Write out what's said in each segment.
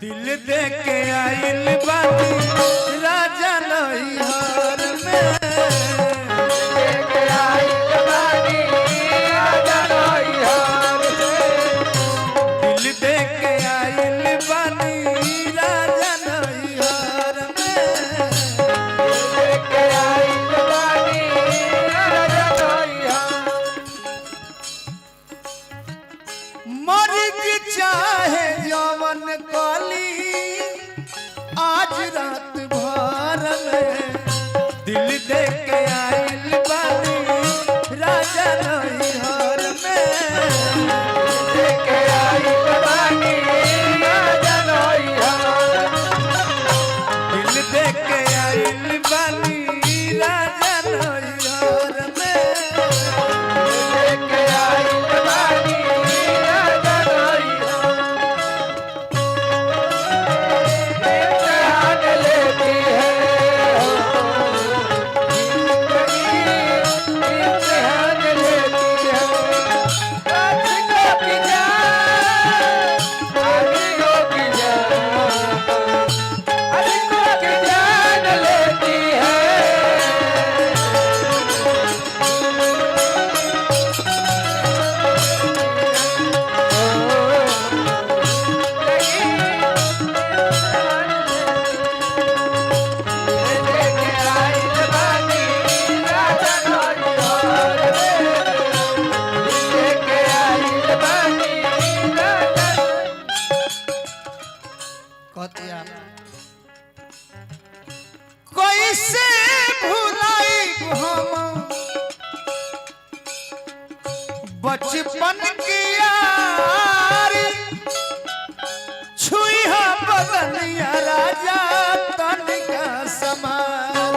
दिल दे के आइल बानी राजा नैहर में, के आइल बानी राजा नैहर में, दिल दे के आइल बानी राजा नैहर में, के आइल बानी राजा नैहर। मर्ज चाहे जवन कली आज रात भर में, दिल दे के आइल बानी राजा नैहर में, के आइल बानी राजा नैहर, दिल दे के आइल बानी राजा नैहर में, के आइल बानी राजा नैहर। इम्तिहान लेती है इम्तिहान लेती है, आशिकों की जान, आशिकों की जान, आशिकों की जान लेती है। कहतिया कैसे भुलाई हम बचपन की यारी, छुई हा बदनिया राजा तनिका समान,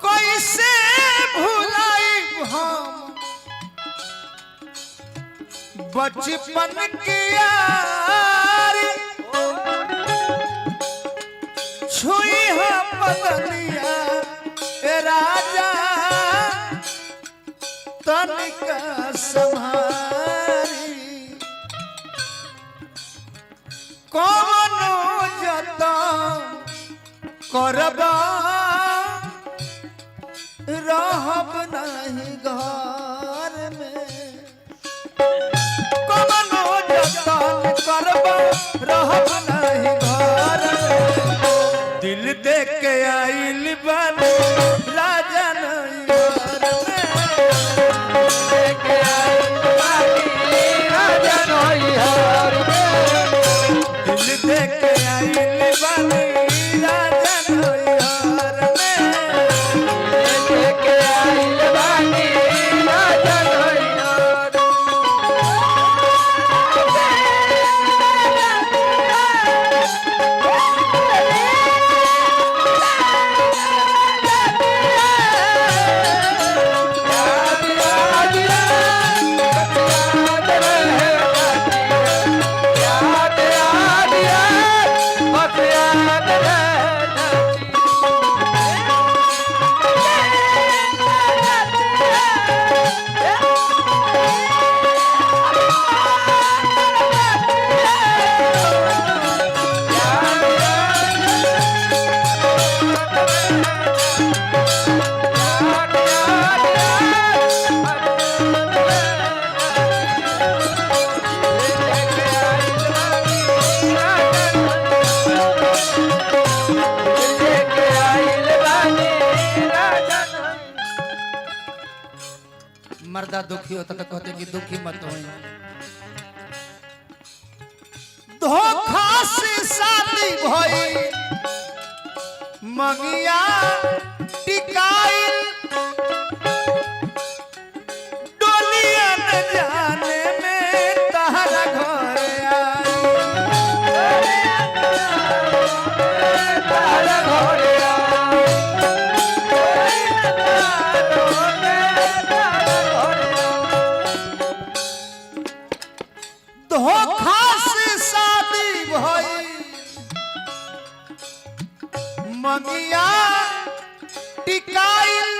कैसे भुलाई हम बचपन की यारी, छुई हम बदनिया ए राजा तनिका सम्हारी, कौनो जतन करबा रहब नहीं घर में, कौनो जतन करबा रहब नहीं घर में, दिल दे के आइल बानी राजा नैहर में, के आइल बानी राजा नैहर में, दिल दे के आइल बानी राजा नैहर में, के आइल बानी राजा नैहर। याद याद याद रहे याद याद याद बस याद मर्दा दुखी होता तो कहते कि दुखी मत हो, धोखा से शादी भई मंगिया टिकाइल, डोलिया न जाने में तहरा घर धोखा से शादी भई मंगिया टिकाइल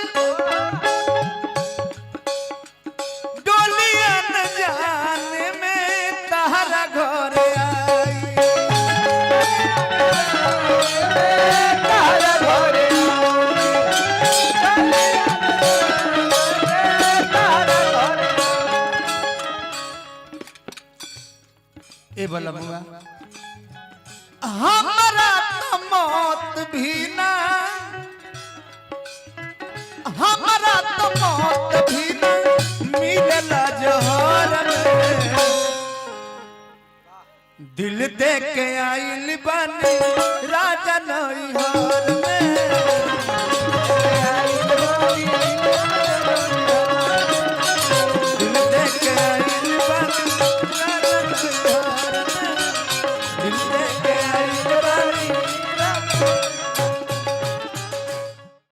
डोलिया न जाने में तहरा घर आई ए बोला बुआ हमारा तो मौत भी ना हमारा तो मौत भी ना मिलला जहर में दिल दे के आइल बनी